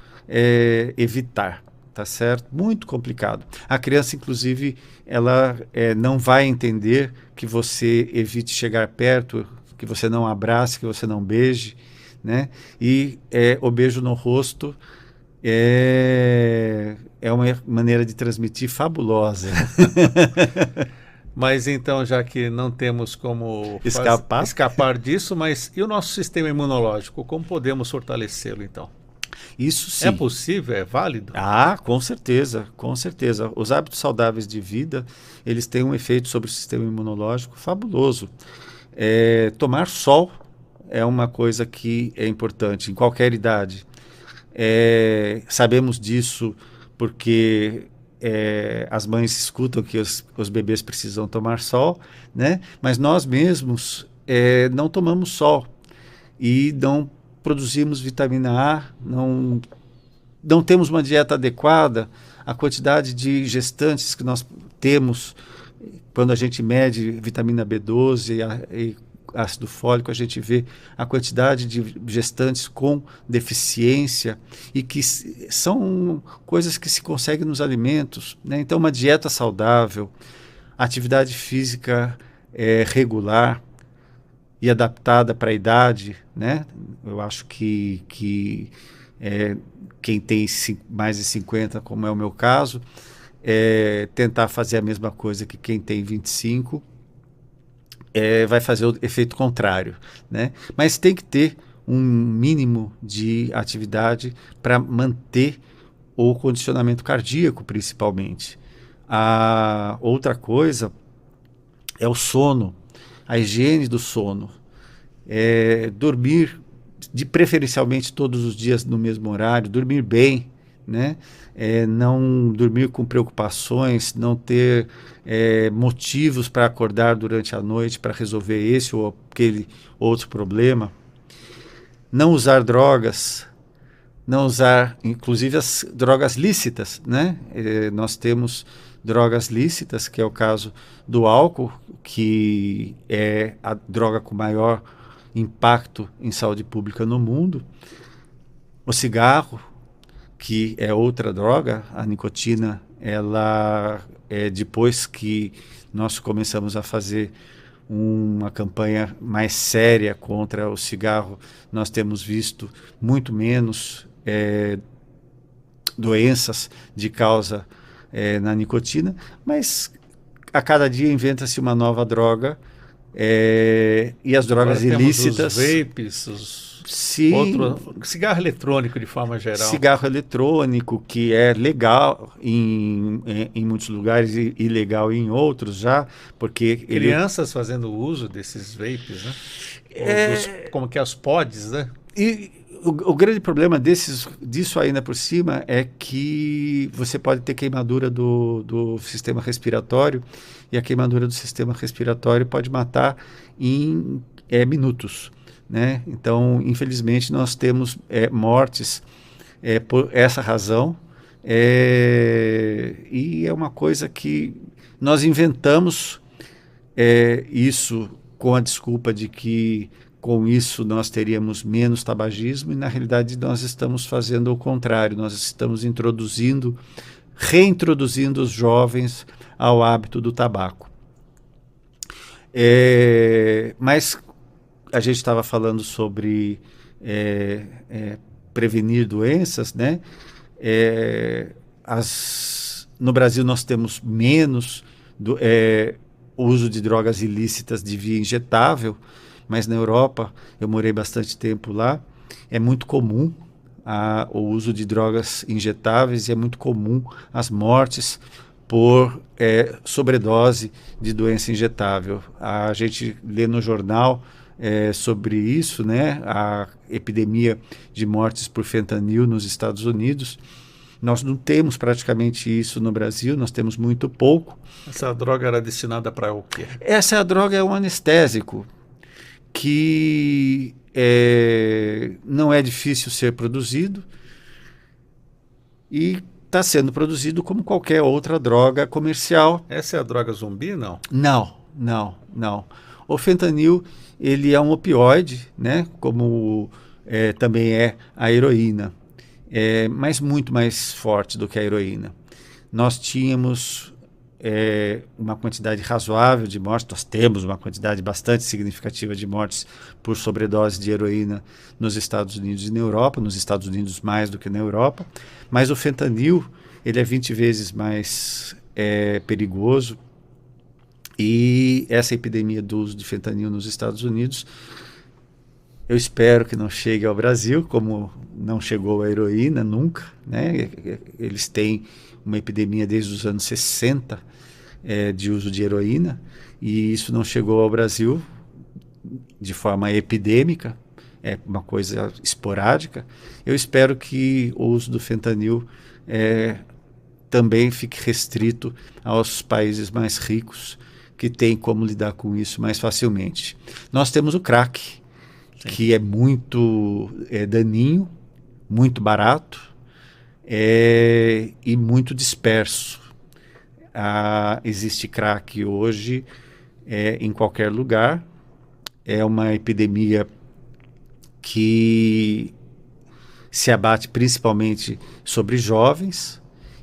evitar, tá certo? Muito complicado. A criança, inclusive, ela não vai entender que você evite chegar perto, que você não abrace, que você não beije, né? E o beijo no rosto é uma maneira de transmitir fabulosa. Mas então, já que não temos como escapar disso, mas e o nosso sistema imunológico? Como podemos fortalecê-lo, então? Isso sim. É possível? É válido? Com certeza, com certeza. Os hábitos saudáveis de vida, eles têm um efeito sobre o sistema imunológico fabuloso. Tomar sol é uma coisa que é importante em qualquer idade. Sabemos disso porque as mães escutam que os bebês precisam tomar sol, né? Mas nós mesmos não tomamos sol e não produzimos vitamina A, não temos uma dieta adequada. A quantidade de gestantes que nós temos, quando a gente mede vitamina B12 e ácido fólico, a gente vê a quantidade de gestantes com deficiência e que são coisas que se conseguem nos alimentos, né? Então, uma dieta saudável, atividade física regular e adaptada para a idade, né? Eu acho que quem tem mais de 50, como é o meu caso, tentar fazer a mesma coisa que quem tem 25, vai fazer o efeito contrário, né? Mas tem que ter um mínimo de atividade para manter o condicionamento cardíaco, principalmente. A outra coisa é o sono, a higiene do sono. Dormir, preferencialmente todos os dias no mesmo horário, dormir bem, né? Não dormir com preocupações, não ter motivos para acordar durante a noite para resolver esse ou aquele outro problema. Não usar drogas, não usar, inclusive, as drogas lícitas, né? Nós temos drogas lícitas, que é o caso do álcool, que é a droga com maior impacto em saúde pública no mundo. O cigarro, que é outra droga, a nicotina, ela depois que nós começamos a fazer uma campanha mais séria contra o cigarro, nós temos visto muito menos doenças de causa na nicotina, mas a cada dia inventa-se uma nova droga E as drogas Agora ilícitas... Temos os vapes, Sim, cigarro eletrônico de forma geral. Cigarro eletrônico, que é legal em muitos lugares e ilegal em outros já, porque... Crianças fazendo uso desses vapes, né? Como que é os pods, né? E o grande problema disso ainda por cima é que você pode ter queimadura do sistema respiratório, e a queimadura do sistema respiratório pode matar em minutos, né? Então, infelizmente, nós temos mortes por essa razão, e é uma coisa que nós inventamos isso com a desculpa de que com isso nós teríamos menos tabagismo, e na realidade nós estamos fazendo o contrário, nós estamos reintroduzindo os jovens ao hábito do tabaco. Mas a gente estava falando sobre prevenir doenças, né? No Brasil nós temos menos uso de drogas ilícitas de via injetável, mas na Europa, eu morei bastante tempo lá, é muito comum o uso de drogas injetáveis, e é muito comum as mortes por sobredose de doença injetável. A gente lê no jornal sobre isso, né? A epidemia de mortes por fentanil nos Estados Unidos. Nós não temos praticamente isso no Brasil, nós temos muito pouco. Essa droga era destinada para o quê? Essa droga é um anestésico que não é difícil ser produzido e está sendo produzido como qualquer outra droga comercial. Essa é a droga zumbi, não? Não. O fentanil, ele é um opioide, né? Como também é a heroína, mas muito mais forte do que a heroína. Nós tínhamos uma quantidade razoável de mortes, nós temos uma quantidade bastante significativa de mortes por sobredose de heroína nos Estados Unidos e na Europa, nos Estados Unidos mais do que na Europa, mas o fentanil, ele é 20 vezes mais perigoso, e essa epidemia do uso de fentanil nos Estados Unidos, eu espero que não chegue ao Brasil, como não chegou a heroína nunca, né? Eles têm uma epidemia desde os anos 60 de uso de heroína, e isso não chegou ao Brasil de forma epidêmica, é uma coisa esporádica. Eu espero que o uso do fentanil também fique restrito aos países mais ricos, que têm como lidar com isso mais facilmente. Nós temos o crack, sim, que é muito daninho, muito barato e muito disperso. Existe crack hoje em qualquer lugar. É uma epidemia que se abate principalmente sobre jovens,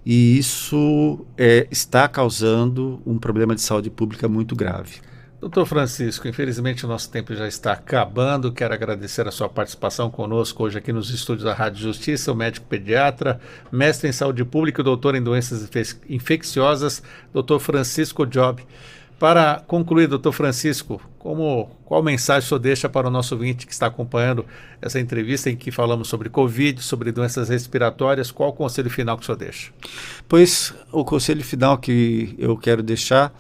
e isso está causando um problema de saúde pública muito grave. Doutor Francisco, infelizmente o nosso tempo já está acabando. Quero agradecer a sua participação conosco hoje aqui nos estúdios da Rádio Justiça, o médico pediatra, mestre em saúde pública e doutor em doenças infecciosas, doutor Francisco Job. Para concluir, doutor Francisco, qual mensagem o senhor deixa para o nosso ouvinte que está acompanhando essa entrevista em que falamos sobre Covid, sobre doenças respiratórias? Qual o conselho final que o senhor deixa? Pois, o conselho final que eu quero deixar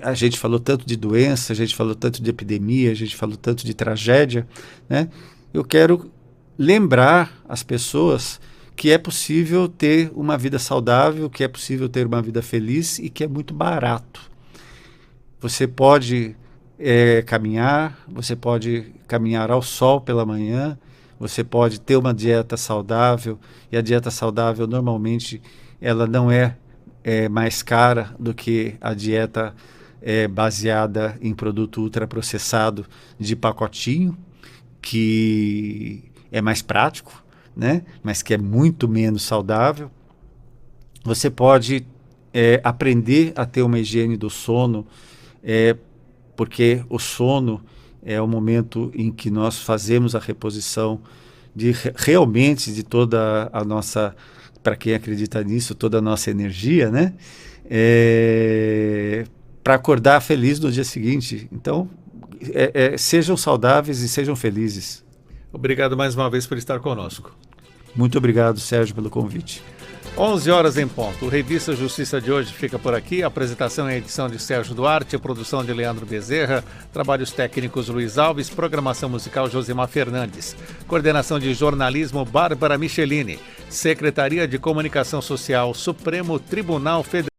a gente falou tanto de doença, a gente falou tanto de epidemia, a gente falou tanto de tragédia, né? Eu quero lembrar as pessoas que é possível ter uma vida saudável, que é possível ter uma vida feliz e que é muito barato. Você pode caminhar, você pode caminhar ao sol pela manhã, você pode ter uma dieta saudável, e a dieta saudável normalmente ela não é mais cara do que a dieta baseada em produto ultraprocessado de pacotinho, que é mais prático, né? Mas que é muito menos saudável. Você pode aprender a ter uma higiene do sono, porque o sono é o momento em que nós fazemos a reposição realmente de toda a nossa, para quem acredita nisso, toda a nossa energia, né? para acordar feliz no dia seguinte. Então, sejam saudáveis e sejam felizes. Obrigado mais uma vez por estar conosco. Muito obrigado, Sérgio, pelo convite. 11 horas em ponto. O Revista Justiça de hoje fica por aqui. A apresentação e edição de Sérgio Duarte, a produção de Leandro Bezerra, trabalhos técnicos Luiz Alves, programação musical Josimar Fernandes, coordenação de jornalismo Bárbara Michelini, Secretaria de Comunicação Social, Supremo Tribunal Federal.